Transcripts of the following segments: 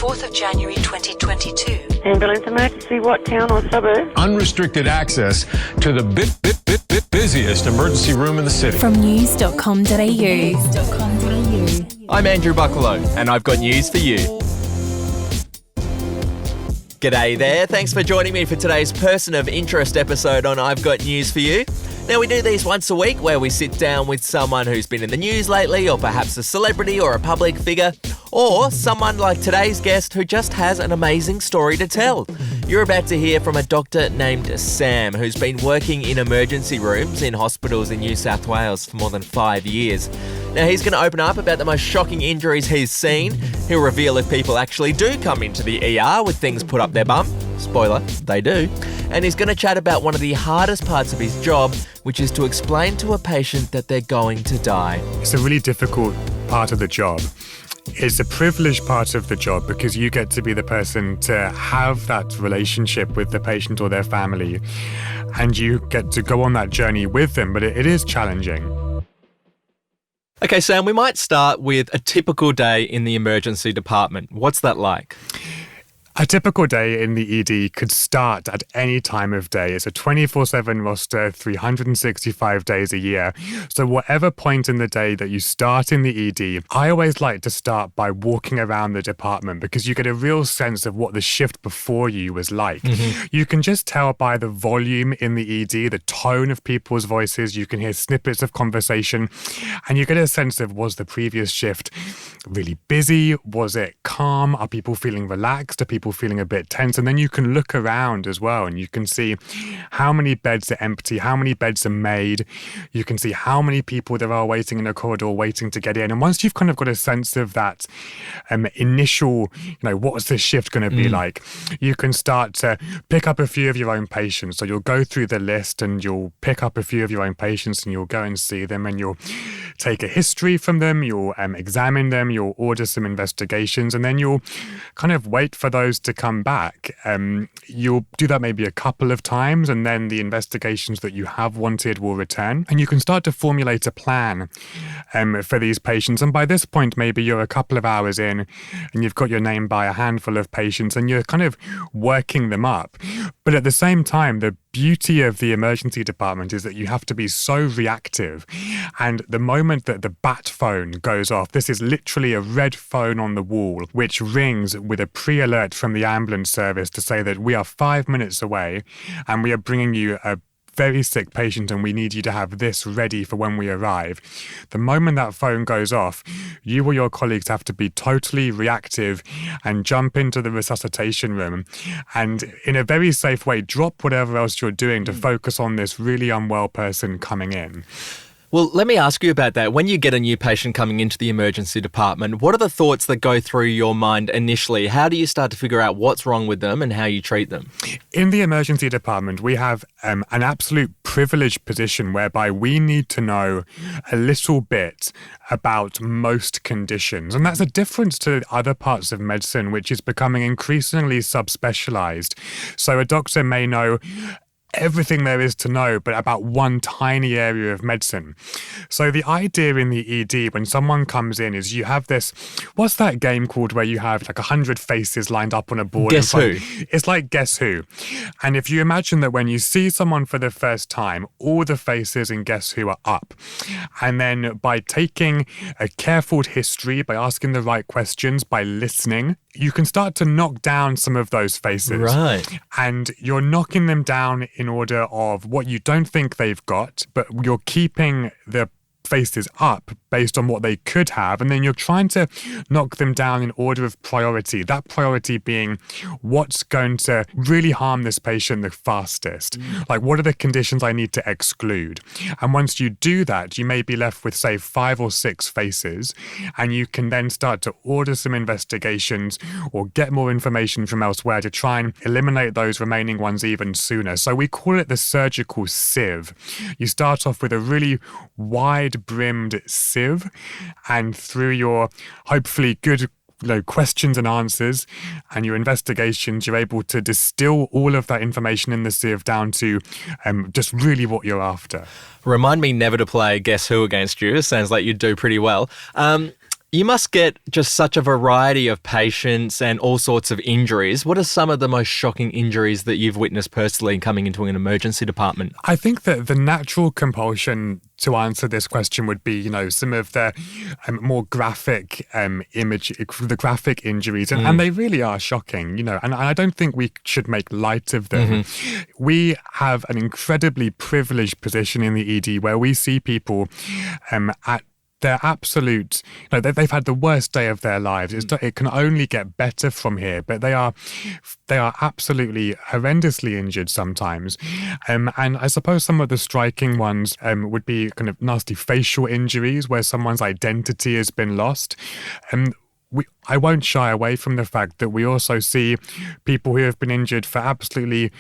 4th of January 2022. Ambulance emergency, what town or suburb? Unrestricted access to the busiest emergency room in the city. From news.com.au. I'm Andrew Bucklow, and I've got news for you. G'day there, thanks for joining me for today's Person of Interest episode on I've Got News for You. Now, we do these once a week where we sit down with someone who's been in the news lately, or perhaps a celebrity or a public figure, or someone like today's guest who just has an amazing story to tell. You're about to hear from a doctor named Sam, who's been working in emergency rooms in hospitals in New South Wales for more than 5 years. Now, he's going to open up about the most shocking injuries he's seen. He'll reveal if people actually do come into the ER with things put up their bum. Spoiler, they do. And he's going to chat about one of the hardest parts of his job, which is to explain to a patient that they're going to die. It's a really difficult part of the job. It's a privileged part of the job because you get to be the person to have that relationship with the patient or their family, and you get to go on that journey with them, but it is challenging. Okay, Sam, we might start with a typical day in the emergency department. What's that like? A typical day in the ED could start at any time of day. It's a 24/7 roster, 365 days a year. So whatever point in the day that you start in the ED, I always like to start by walking around the department because you get a real sense of what the shift before you was like. Mm-hmm. You can just tell by the volume in the ED, the tone of people's voices. You can hear snippets of conversation, and you get a sense of, was the previous shift really busy? Was it calm? Are people feeling relaxed? Are people feeling a bit tense? And then you can look around as well, and you can see how many beds are empty, how many beds are made. You can see how many people there are waiting in a corridor, waiting to get in. And once you've kind of got a sense of that initial, what's this shift going to be like, you can start to pick up a few of your own patients. So you'll go through the list and you'll pick up a few of your own patients and you'll go and see them, and you'll take a history from them, you'll examine them, you'll order some investigations, and then you'll kind of wait for those to come back. You'll do that maybe a couple of times, and then the investigations that you have wanted will return, and you can start to formulate a plan for these patients. And by this point, maybe you're a couple of hours in and you've got your name by a handful of patients and you're kind of working them up. But at the same time, the beauty of the emergency department is that you have to be so reactive. And the moment that the bat phone goes off, this is literally a red phone on the wall, which rings with a pre-alert from the ambulance service to say that we are 5 minutes away and we are bringing you a very sick patient and we need you to have this ready for when we arrive. The moment that phone goes off, you or your colleagues have to be totally reactive and jump into the resuscitation room and in a very safe way drop whatever else you're doing to focus on this really unwell person coming in. Well, let me ask you about that. When you get a new patient coming into the emergency department, what are the thoughts that go through your mind initially? How do you start to figure out what's wrong with them and how you treat them? In the emergency department, we have an absolute privileged position whereby we need to know a little bit about most conditions. And that's a difference to other parts of medicine, which is becoming increasingly subspecialized. So a doctor may know everything there is to know, but about one tiny area of medicine. So the idea in the ED when someone comes in is you have this, what's that game called where you have like 100 faces lined up on a board? Guess Who? It's like Guess Who. And if you imagine that when you see someone for the first time, all the faces in Guess Who are up. And then by taking a careful history, by asking the right questions, by listening, you can start to knock down some of those faces. Right. And you're knocking them down in order of what you don't think they've got, but you're keeping the faces up based on what they could have, and then you're trying to knock them down in order of priority. That priority being what's going to really harm this patient the fastest. Like, what are the conditions I need to exclude? And once you do that, you may be left with, say, 5 or 6 faces, and you can then start to order some investigations or get more information from elsewhere to try and eliminate those remaining ones even sooner. So we call it the surgical sieve. You start off with a really wide-brimmed sieve, and through your hopefully good questions and answers and your investigations, you're able to distill all of that information in the sieve down to just really what you're after. Remind me never to play Guess Who against you. Sounds like you do pretty well. You must get just such a variety of patients and all sorts of injuries. What are some of the most shocking injuries that you've witnessed personally coming into an emergency department? I think that the natural compulsion to answer this question would be, some of the more graphic the graphic injuries, and they really are shocking, and I don't think we should make light of them. We have an incredibly privileged position in the ED where we see people at their absolute, they've had the worst day of their lives. It can only get better from here, but they are absolutely horrendously injured sometimes. And I suppose some of the striking ones would be kind of nasty facial injuries where someone's identity has been lost. I won't shy away from the fact that we also see people who have been injured for absolutely,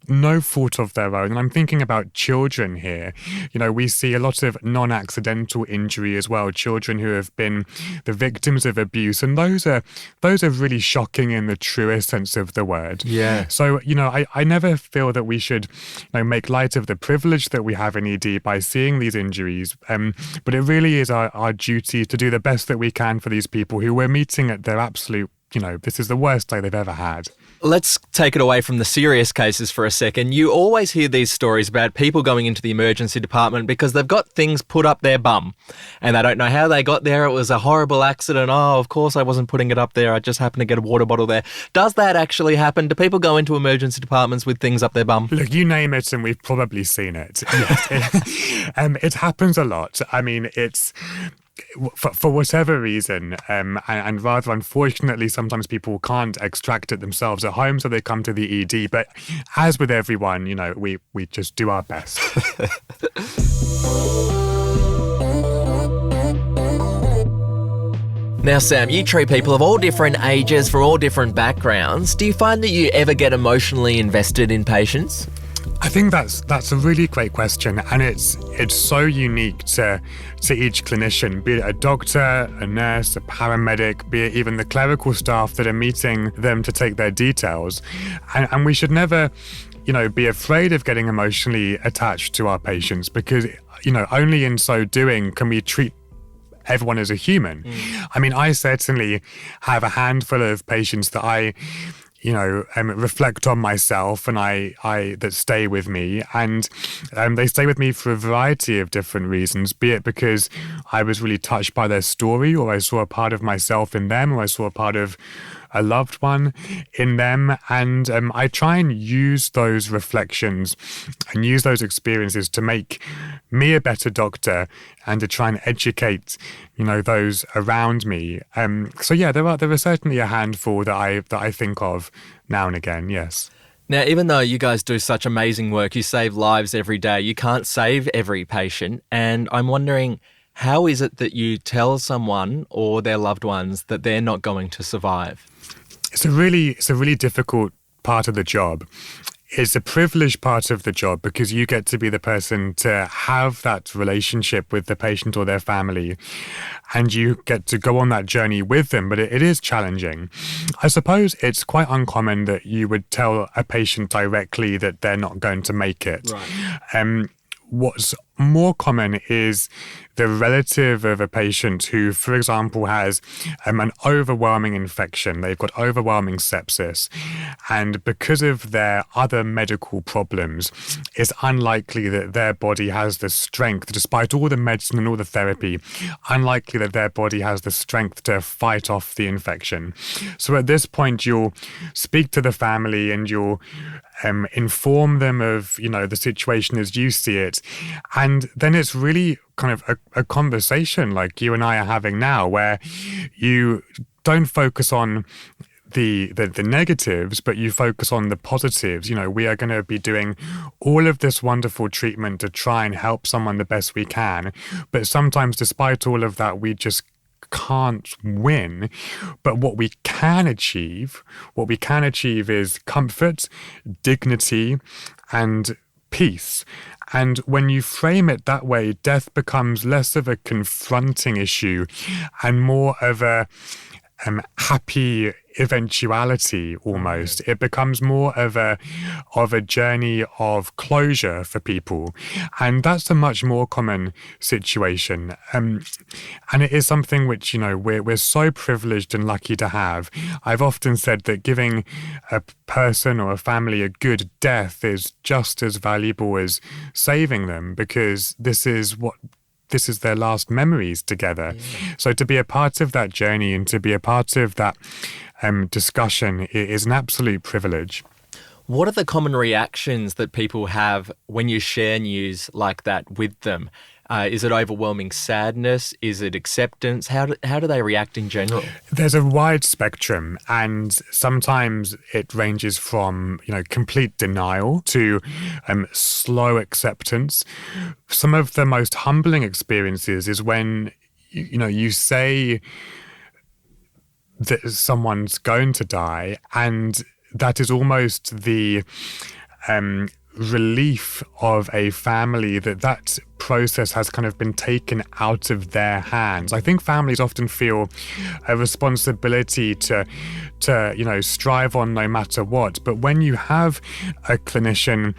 no fault of their own. And I'm thinking about children here. We see a lot of non-accidental injury as well, children who have been the victims of abuse. And those are really shocking in the truest sense of the word. Yeah. So, I never feel that we should make light of the privilege that we have in ED by seeing these injuries. But it really is our duty to do the best that we can for these people who we're meeting at their absolute, this is the worst day they've ever had. Let's take it away from the serious cases for a second. You always hear these stories about people going into the emergency department because they've got things put up their bum and they don't know how they got there. It was a horrible accident. Oh, of course I wasn't putting it up there. I just happened to get a water bottle there. Does that actually happen? Do people go into emergency departments with things up their bum? Look, you name it and we've probably seen it. Yes. It happens a lot. I mean, it's... For whatever reason, and rather unfortunately, sometimes people can't extract it themselves at home, so they come to the ED. But as with everyone, we just do our best. Now, Sam, you treat people of all different ages, from all different backgrounds. Do you find that you ever get emotionally invested in patients? I think that's a really great question, and it's so unique to each clinician, be it a doctor, a nurse, a paramedic, be it even the clerical staff that are meeting them to take their details. And we should never, be afraid of getting emotionally attached to our patients because, only in so doing can we treat everyone as a human. I mean, I certainly have a handful of patients that I reflect on myself and I that stay with me, and they stay with me for a variety of different reasons, be it because I was really touched by their story, or I saw a part of myself in them, or I saw a part of a loved one in them. And I try and use those reflections and use those experiences to make me a better doctor and to try and educate, those around me. So yeah, there are certainly a handful that I think of now and again, yes. Now, even though you guys do such amazing work, you save lives every day, you can't save every patient. And I'm wondering, how is it that you tell someone or their loved ones that they're not going to survive? It's a really difficult part of the job. It's a privileged part of the job because you get to be the person to have that relationship with the patient or their family, and you get to go on that journey with them, but it is challenging. I suppose it's quite uncommon that you would tell a patient directly that they're not going to make it. Right. What's more common is the relative of a patient who, for example, has an overwhelming infection. They've got overwhelming sepsis. And because of their other medical problems, it's unlikely that their body has the strength, despite all the medicine and all the therapy, unlikely that their body has the strength to fight off the infection. So at this point, you'll speak to the family and you'll inform them of, the situation as you see it. And then it's really kind of a conversation like you and I are having now, where you don't focus on the negatives, but you focus on the positives. We are going to be doing all of this wonderful treatment to try and help someone the best we can. But sometimes, despite all of that, we just can't win. But what we can achieve is comfort, dignity, and peace. And when you frame it that way, death becomes less of a confronting issue and more of a happy eventuality almost. It becomes more of a journey of closure for people, and that's a much more common situation. And it is something which, we're so privileged and lucky to have. I've often said that giving a person or a family a good death is just as valuable as saving them, because this is their last memories together. Yeah. So to be a part of that journey and to be a part of that discussion is an absolute privilege. What are the common reactions that people have when you share news like that with them? Is it overwhelming sadness? Is it acceptance? How do they react in general? There's a wide spectrum, and sometimes it ranges from complete denial to slow acceptance. Some of the most humbling experiences is when you say that someone's going to die, and that is almost the relief of a family that process has kind of been taken out of their hands. I think families often feel a responsibility to strive on no matter what. But when you have a clinician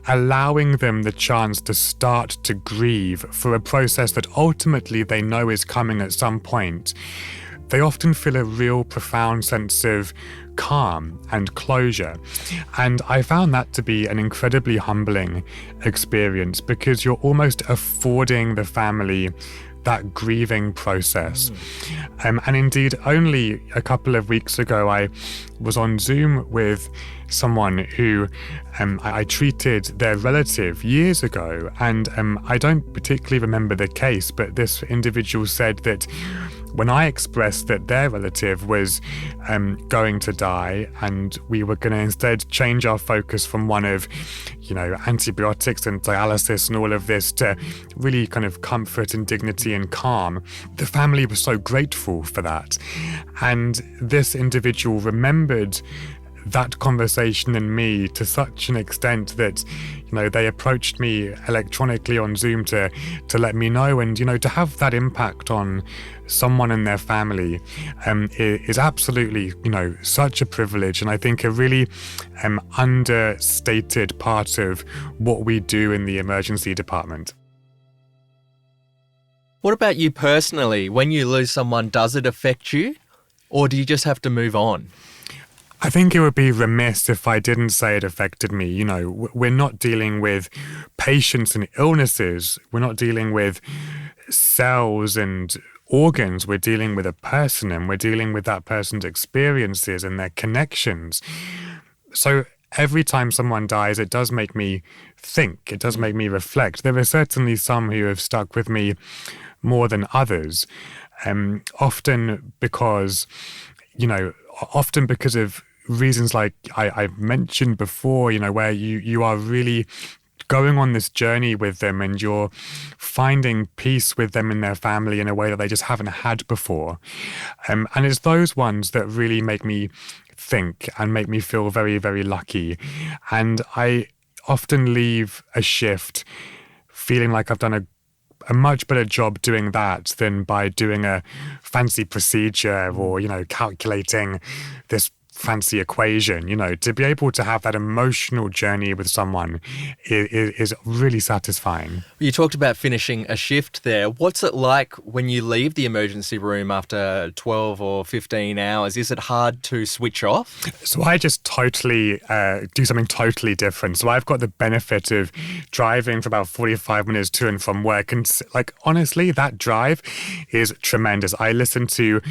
allowing them the chance to start to grieve for a process that ultimately they know is coming at some point, they often feel a real profound sense of calm and closure. And I found that to be an incredibly humbling experience, because you're almost affording the family that grieving process. And indeed, only a couple of weeks ago, I was on Zoom with someone who I treated their relative years ago. And I don't particularly remember the case, but this individual said that when I expressed that their relative was going to die, and we were going to instead change our focus from one of, antibiotics and dialysis and all of this to really kind of comfort and dignity and calm, the family was so grateful for that. And this individual remembered that conversation and me to such an extent that, they approached me electronically on Zoom to let me know. And, to have that impact on someone and their family is absolutely, such a privilege. And I think a really understated part of what we do in the emergency department. What about you personally? When you lose someone, does it affect you, or do you just have to move on? I think it would be remiss if I didn't say it affected me. We're not dealing with patients and illnesses. We're not dealing with cells and organs. We're dealing with a person, and we're dealing with that person's experiences and their connections. So every time someone dies, it does make me think. It does make me reflect. There are certainly some who have stuck with me more than others, often because of reasons like I've mentioned before, where you are really going on this journey with them, and you're finding peace with them and their family in a way that they just haven't had before. And it's those ones that really make me think and make me feel very, very lucky. And I often leave a shift feeling like I've done a much better job doing that than by doing a fancy procedure or, calculating this fancy equation. To be able to have that emotional journey with someone is really satisfying. You talked about finishing a shift there. What's it like when you leave the emergency room after 12 or 15 hours? Is it hard to switch off? So I just totally do something totally different. So I've got the benefit of driving for about 45 minutes to and from work. And honestly, that drive is tremendous. I listen to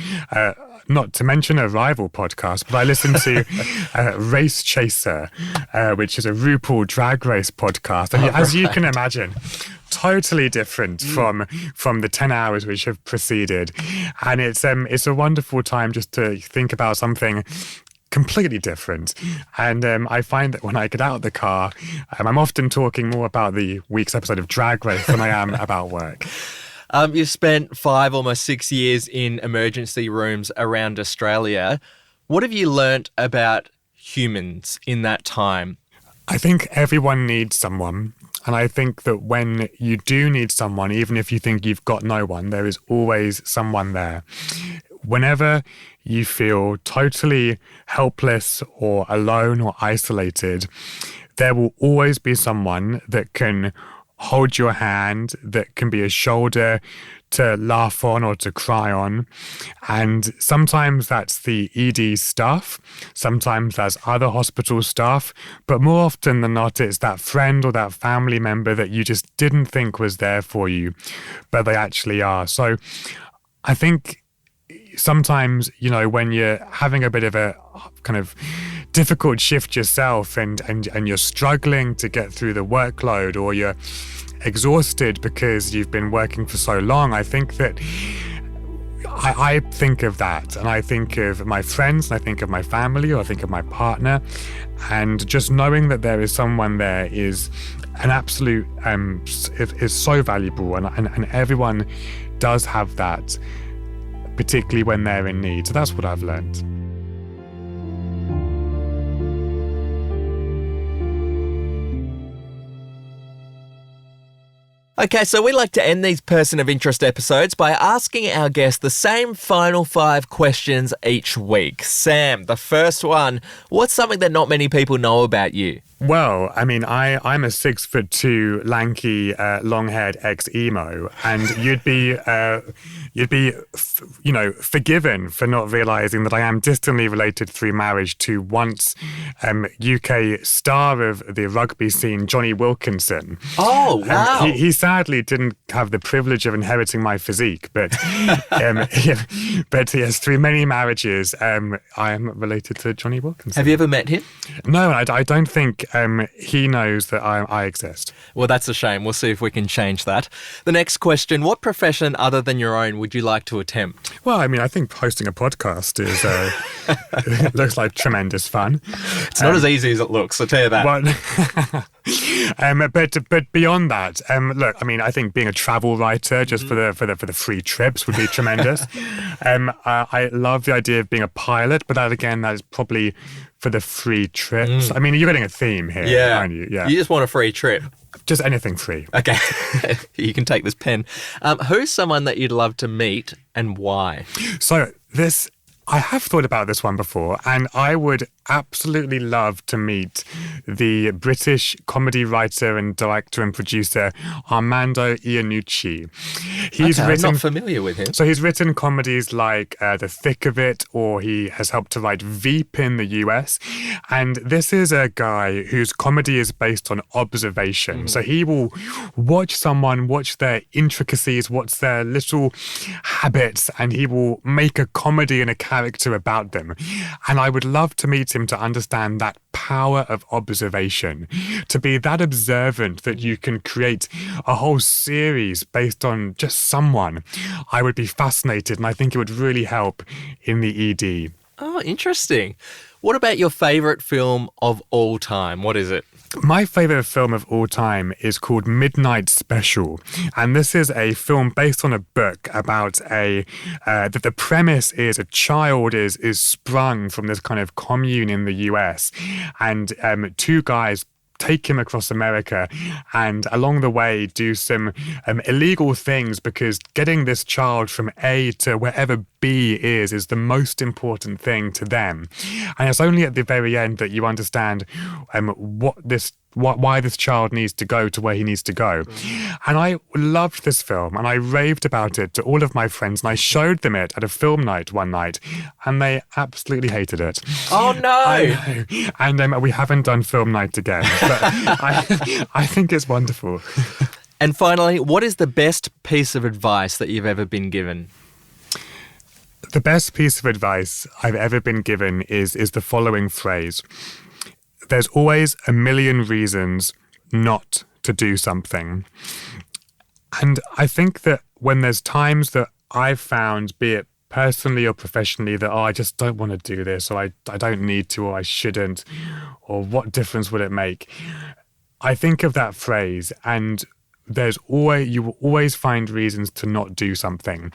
not to mention a rival podcast, but I listen to Race Chaser, which is a RuPaul Drag Race podcast. And as you can imagine, totally different from the 10 hours which have preceded. And it's a wonderful time just to think about something completely different. And I find that when I get out of the car, I'm often talking more about the week's episode of Drag Race than I am about work. You've spent 5, almost 6 years in emergency rooms around Australia. What have you learnt about humans in that time? I think everyone needs someone. And I think that when you do need someone, even if you think you've got no one, there is always someone there. Whenever you feel totally helpless or alone or isolated, there will always be someone that can hold your hand, that can be a shoulder to laugh on or to cry on. And sometimes that's the ED staff, sometimes that's other hospital staff, but more often than not, it's that friend or that family member that you just didn't think was there for you, but they actually are. So I think sometimes, when you're having a bit of a kind of difficult shift yourself and you're struggling to get through the workload, or you're exhausted because you've been working for so long, I think that I think of that, and I think of my friends, and I think of my family, or I think of my partner, and just knowing that there is someone there is an absolute is so valuable, and everyone does have that, particularly when they're in need. So that's what I've learned. Okay, so we like to end these Person of Interest episodes by asking our guests the same final 5 questions each week. Sam, the first one, what's something that not many people know about you? Well, I mean, I'm a 6'2", lanky, long-haired ex-emo, and you'd be forgiven for not realising that I am distantly related through marriage to once UK star of the rugby scene, Johnny Wilkinson. Oh, wow. He sadly didn't have the privilege of inheriting my physique, but but yes, through many marriages, I am related to Johnny Wilkinson. Have you ever met him? No, I don't think he knows that I exist. Well, that's a shame. We'll see if we can change that. The next question, what profession other than your own would you like to attempt? Well, I mean, I think hosting a podcast is looks like tremendous fun. It's not as easy as it looks, I'll tell you that. But beyond that, look, I mean, I think being a travel writer just for the free trips would be tremendous. I love the idea of being a pilot, but that is probably for the free trips. I mean, you're getting a theme here, aren't you? Yeah. You just want a free trip. Just anything free. Okay. You can take this pen. Who's someone that you'd love to meet and why? So I have thought about this one before, and I would absolutely love to meet the British comedy writer and director and producer Armando Iannucci. I'm not familiar with him. So he's written comedies like The Thick of It, or he has helped to write Veep in the US. And this is a guy whose comedy is based on observation. So he will watch their intricacies, watch their little habits, and he will make a comedy and a character about them. And I would love to meet him to understand that power of observation, to be that observant that you can create a whole series based on just someone. I would be fascinated, and I think it would really help in the ED. Oh, interesting. What about your favourite film of all time? What is it? My favourite film of all time is called Midnight Special, and this is a film based on a book about that the premise is a child is sprung from this kind of commune in the US, and 2 guys take him across America and along the way do some illegal things, because getting this child from A to wherever B is the most important thing to them. And it's only at the very end that you understand why this child needs to go to where he needs to go. And I loved this film, and I raved about it to all of my friends, and I showed them it at a film night one night, and they absolutely hated it. Oh, no! I know. And we haven't done film night again, but I think it's wonderful. And finally, what is the best piece of advice that you've ever been given? The best piece of advice I've ever been given is the following phrase: there's always a million reasons not to do something. And I think that when there's times that I've found, be it personally or professionally, that I just don't want to do this, or I don't need to, or I shouldn't, or what difference would it make? I think of that phrase, and you will always find reasons to not do something.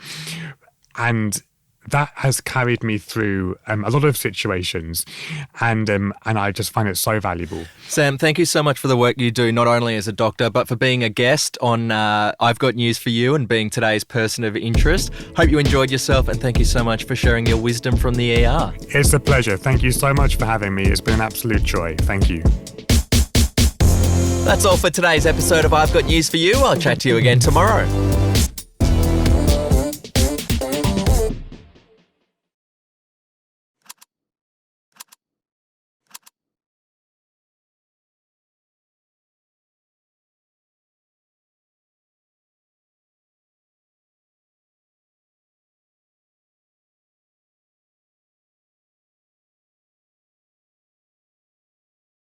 And that has carried me through a lot of situations, and I just find it so valuable. Sam, thank you so much for the work you do, not only as a doctor, but for being a guest on I've Got News for You and being today's person of interest. Hope you enjoyed yourself, and thank you so much for sharing your wisdom from the ER. It's a pleasure. Thank you so much for having me. It's been an absolute joy. Thank you. That's all for today's episode of I've Got News for You. I'll chat to you again tomorrow.